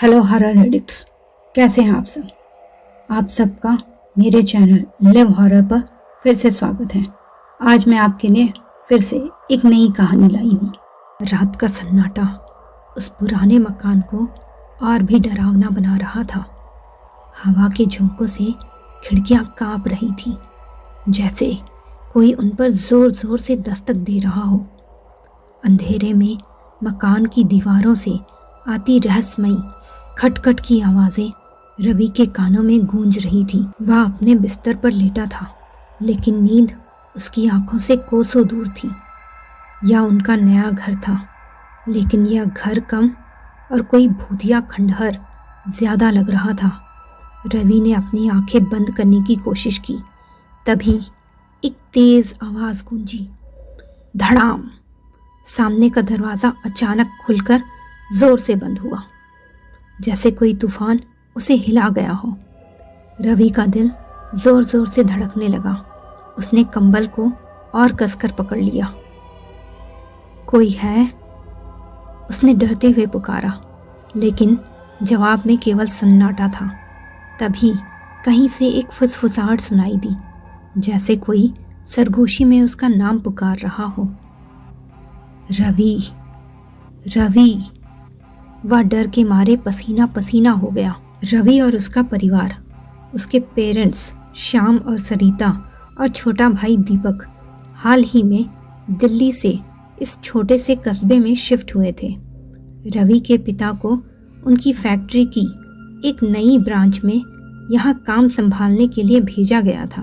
Hello horror addicts, कैसे हैं आप सब। आप सबका मेरे चैनल लिव हॉरर पर फिर से स्वागत है। आज मैं आपके लिए फिर से एक नई कहानी लाई हूँ। रात का सन्नाटा उस पुराने मकान को और भी डरावना बना रहा था। हवा के झोंकों से खिड़कियाँ कांप रही थी, जैसे कोई उन पर जोर जोर से दस्तक दे रहा हो। अंधेरे में मकान की दीवारों से आती रहस्यमयी खटखट की आवाजें रवि के कानों में गूंज रही थी। वह अपने बिस्तर पर लेटा था, लेकिन नींद उसकी आंखों से कोसों दूर थी। यह उनका नया घर था, लेकिन यह घर कम और कोई भूतिया खंडहर ज्यादा लग रहा था। रवि ने अपनी आंखें बंद करने की कोशिश की, तभी एक तेज आवाज गूंजी। धड़ाम! सामने का दरवाजा अचानक खुलकर जोर से बंद हुआ, जैसे कोई तूफान उसे हिला गया हो। रवि का दिल जोर जोर से धड़कने लगा। उसने कंबल को और कसकर पकड़ लिया। कोई है? उसने डरते हुए पुकारा, लेकिन जवाब में केवल सन्नाटा था। तभी कहीं से एक फुसफुसाहट सुनाई दी, जैसे कोई सरगोशी में उसका नाम पुकार रहा हो। रवि, रवि! वह डर के मारे पसीना पसीना हो गया। रवि और उसका परिवार, उसके पेरेंट्स श्याम और सरिता और छोटा भाई दीपक हाल ही में दिल्ली से इस छोटे से कस्बे में शिफ्ट हुए थे। रवि के पिता को उनकी फैक्ट्री की एक नई ब्रांच में यहाँ काम संभालने के लिए भेजा गया था।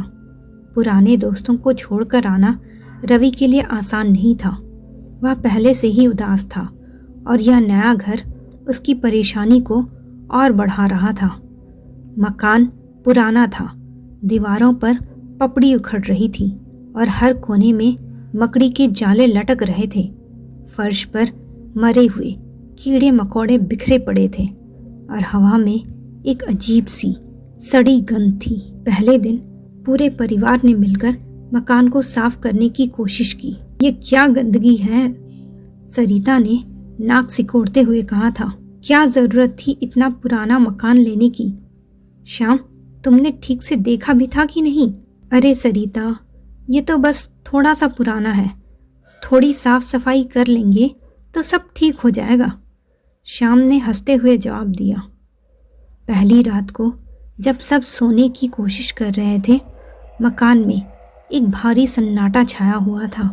पुराने दोस्तों को छोड़कर आना रवि के लिए आसान नहीं था। वह पहले से ही उदास था और यह नया घर उसकी परेशानी को और बढ़ा रहा था। मकान पुराना था, दीवारों पर पपड़ी उखड़ रही थी और हर कोने में मकड़ी के जाले लटक रहे थे। फर्श पर मरे हुए कीड़े मकोड़े बिखरे पड़े थे और हवा में एक अजीब सी सड़ी गंध थी। पहले दिन पूरे परिवार ने मिलकर मकान को साफ करने की कोशिश की। ये क्या गंदगी है? सरिता ने नाक सिकोड़ते हुए कहा था। क्या जरूरत थी इतना पुराना मकान लेने की? श्याम, तुमने ठीक से देखा भी था कि नहीं? अरे सरिता, ये तो बस थोड़ा सा पुराना है, थोड़ी साफ सफाई कर लेंगे तो सब ठीक हो जाएगा, श्याम ने हंसते हुए जवाब दिया। पहली रात को जब सब सोने की कोशिश कर रहे थे, मकान में एक भारी सन्नाटा छाया हुआ था।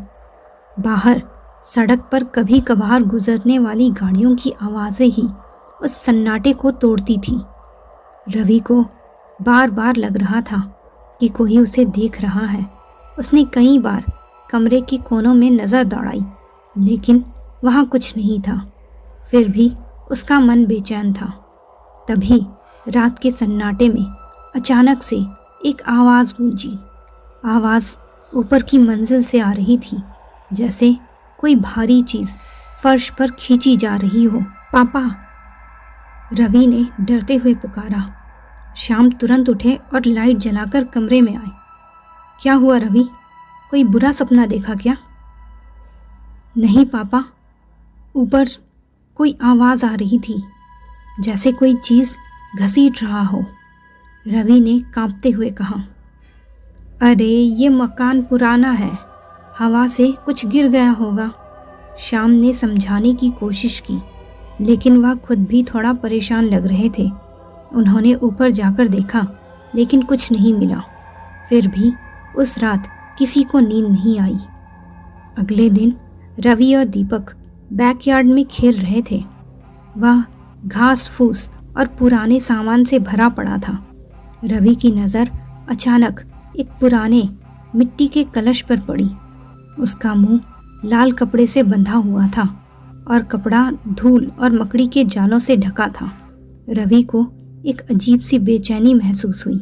बाहर सड़क पर कभी कभार गुजरने वाली गाड़ियों की आवाज़ें ही उस सन्नाटे को तोड़ती थी। रवि को बार बार लग रहा था कि कोई उसे देख रहा है। उसने कई बार कमरे के कोनों में नज़र दौड़ाई, लेकिन वहाँ कुछ नहीं था। फिर भी उसका मन बेचैन था। तभी रात के सन्नाटे में अचानक से एक आवाज़ गूंजी। आवाज़ ऊपर की मंजिल से आ रही थी, जैसे कोई भारी चीज फर्श पर खींची जा रही हो। पापा! रवि ने डरते हुए पुकारा। श्याम तुरंत उठे और लाइट जलाकर कमरे में आए। क्या हुआ रवि? कोई बुरा सपना देखा क्या? नहीं पापा, ऊपर कोई आवाज आ रही थी, जैसे कोई चीज घसीट रहा हो, रवि ने कांपते हुए कहा। अरे ये मकान पुराना है, हवा से कुछ गिर गया होगा, श्याम ने समझाने की कोशिश की, लेकिन वह खुद भी थोड़ा परेशान लग रहे थे। उन्होंने ऊपर जाकर देखा, लेकिन कुछ नहीं मिला। फिर भी उस रात किसी को नींद नहीं आई। अगले दिन रवि और दीपक बैकयार्ड में खेल रहे थे। वह घास फूस और पुराने सामान से भरा पड़ा था। रवि की नज़र अचानक एक पुराने मिट्टी के कलश पर पड़ी। उसका मुंह लाल कपड़े से बंधा हुआ था और कपड़ा धूल और मकड़ी के जालों से ढका था। रवि को एक अजीब सी बेचैनी महसूस हुई।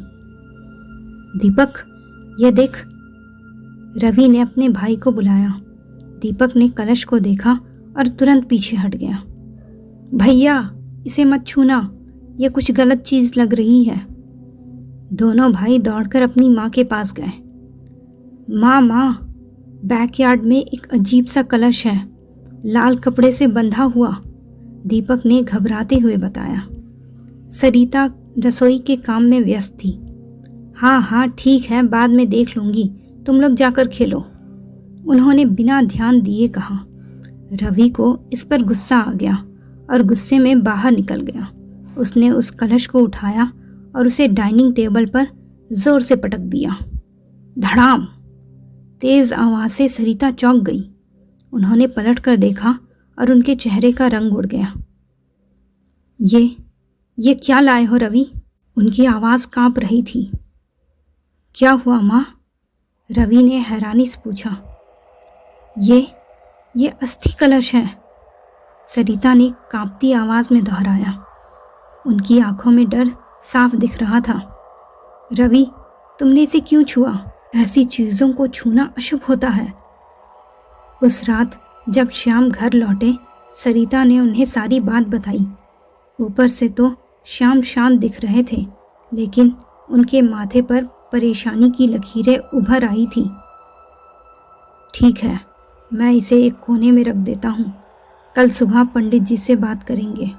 दीपक, ये देख! रवि ने अपने भाई को बुलाया। दीपक ने कलश को देखा और तुरंत पीछे हट गया। भैया, इसे मत छूना, यह कुछ गलत चीज लग रही है। दोनों भाई दौड़कर अपनी माँ के पास गए। माँ, बैकयार्ड में एक अजीब सा कलश है, लाल कपड़े से बंधा हुआ, दीपक ने घबराते हुए बताया। सरिता रसोई के काम में व्यस्त थी। हाँ हाँ ठीक है, बाद में देख लूँगी, तुम लोग जाकर खेलो, उन्होंने बिना ध्यान दिए कहा। रवि को इस पर गुस्सा आ गया और गुस्से में बाहर निकल गया। उसने उस कलश को उठाया और उसे डाइनिंग टेबल पर जोर से पटक दिया। धड़ाम! तेज आवाज से सरिता चौंक गई। उन्होंने पलट कर देखा और उनके चेहरे का रंग उड़ गया। ये क्या लाए हो रवि? उनकी आवाज़ कांप रही थी। क्या हुआ माँ? रवि ने हैरानी से पूछा। ये अस्थि कलश है, सरिता ने कांपती आवाज़ में दोहराया। उनकी आंखों में डर साफ दिख रहा था। रवि, तुमने इसे क्यों छुआ? ऐसी चीज़ों को छूना अशुभ होता है। उस रात जब श्याम घर लौटे, सरिता ने उन्हें सारी बात बताई। ऊपर से तो श्याम शांत दिख रहे थे, लेकिन उनके माथे पर परेशानी की लकीरें उभर आई थी। ठीक है, मैं इसे एक कोने में रख देता हूँ, कल सुबह पंडित जी से बात करेंगे,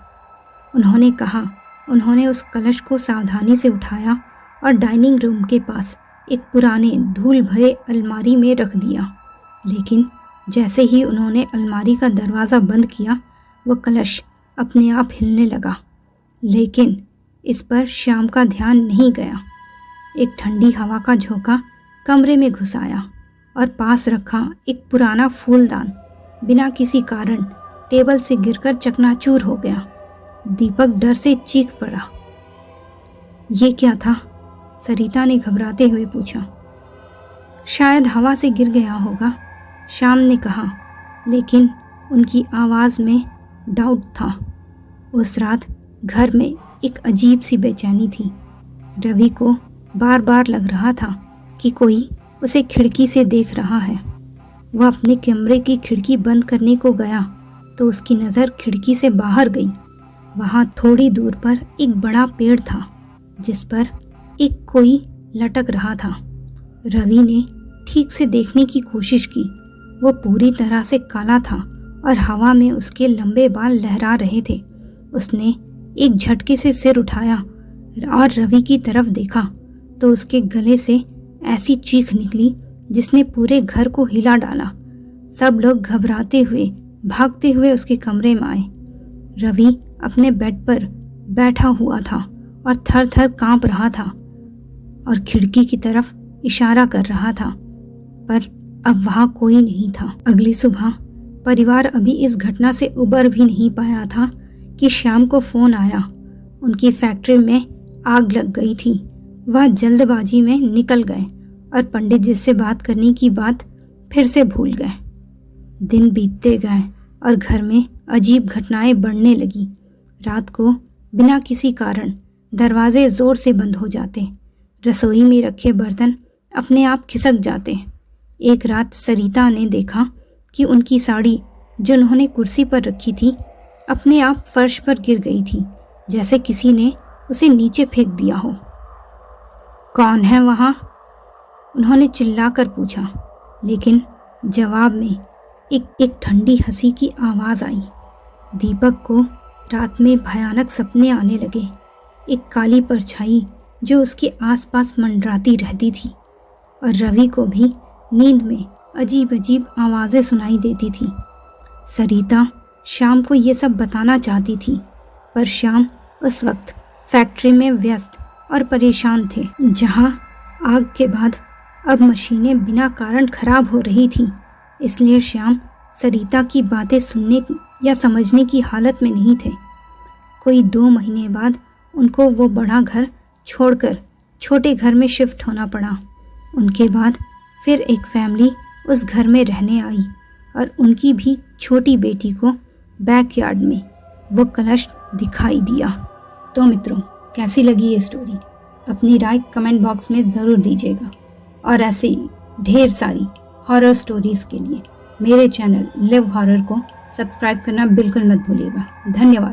उन्होंने कहा। उन्होंने उस कलश को सावधानी से उठाया और डाइनिंग रूम के पास एक पुराने धूल भरे अलमारी में रख दिया। लेकिन जैसे ही उन्होंने अलमारी का दरवाज़ा बंद किया, वह कलश अपने आप हिलने लगा। लेकिन इस पर श्याम का ध्यान नहीं गया। एक ठंडी हवा का झोंका कमरे में घुस आया और पास रखा एक पुराना फूलदान बिना किसी कारण टेबल से गिरकर चकनाचूर हो गया। दीपक डर से चीख पड़ा। ये क्या था? सरिता ने घबराते हुए पूछा। शायद हवा से गिर गया होगा, श्याम ने कहा, लेकिन उनकी आवाज़ में डाउट था। उस रात घर में एक अजीब सी बेचैनी थी। रवि को बार बार लग रहा था कि कोई उसे खिड़की से देख रहा है। वह अपने कमरे की खिड़की बंद करने को गया तो उसकी नज़र खिड़की से बाहर गई। वहाँ थोड़ी दूर पर एक बड़ा पेड़ था जिस पर एक कोई लटक रहा था। रवि ने ठीक से देखने की कोशिश की। वो पूरी तरह से काला था और हवा में उसके लंबे बाल लहरा रहे थे। उसने एक झटके से सिर उठाया और रवि की तरफ देखा तो उसके गले से ऐसी चीख निकली जिसने पूरे घर को हिला डाला। सब लोग घबराते हुए भागते हुए उसके कमरे में आए। रवि अपने बेड पर बैठा हुआ था और थर थर कांप रहा था और खिड़की की तरफ इशारा कर रहा था, पर अब वहाँ कोई नहीं था। अगली सुबह परिवार अभी इस घटना से उबर भी नहीं पाया था कि श्याम को फ़ोन आया। उनकी फैक्ट्री में आग लग गई थी। वह जल्दबाजी में निकल गए और पंडित जी से बात करने की बात फिर से भूल गए। दिन बीतते गए और घर में अजीब घटनाएं बढ़ने लगी। रात को बिना किसी कारण दरवाजे ज़ोर से बंद हो जाते। रसोई में रखे बर्तन अपने आप खिसक जाते। एक रात सरिता ने देखा कि उनकी साड़ी जो उन्होंने कुर्सी पर रखी थी अपने आप फर्श पर गिर गई थी, जैसे किसी ने उसे नीचे फेंक दिया हो। कौन है वहाँ? उन्होंने चिल्लाकर पूछा, लेकिन जवाब में एक ठंडी हंसी की आवाज़ आई। दीपक को रात में भयानक सपने आने लगे। एक काली परछाई जो उसके आसपास मंडराती रहती थी और रवि को भी नींद में अजीब अजीब आवाज़ें सुनाई देती थी। सरिता श्याम को ये सब बताना चाहती थी, पर श्याम उस वक्त फैक्ट्री में व्यस्त और परेशान थे, जहाँ आग के बाद अब मशीनें बिना कारण खराब हो रही थीं। इसलिए श्याम सरिता की बातें सुनने या समझने की हालत में नहीं थे। कोई 2 महीने बाद उनको वो बड़ा घर छोड़कर छोटे घर में शिफ्ट होना पड़ा। उनके बाद फिर एक फैमिली उस घर में रहने आई और उनकी भी छोटी बेटी को बैकयार्ड में वो कलश दिखाई दिया। तो मित्रों, कैसी लगी ये स्टोरी? अपनी राय कमेंट बॉक्स में ज़रूर दीजिएगा और ऐसे ही ढेर सारी हॉरर स्टोरीज़ के लिए मेरे चैनल लिव हॉरर को सब्सक्राइब करना बिल्कुल मत भूलिएगा। धन्यवाद।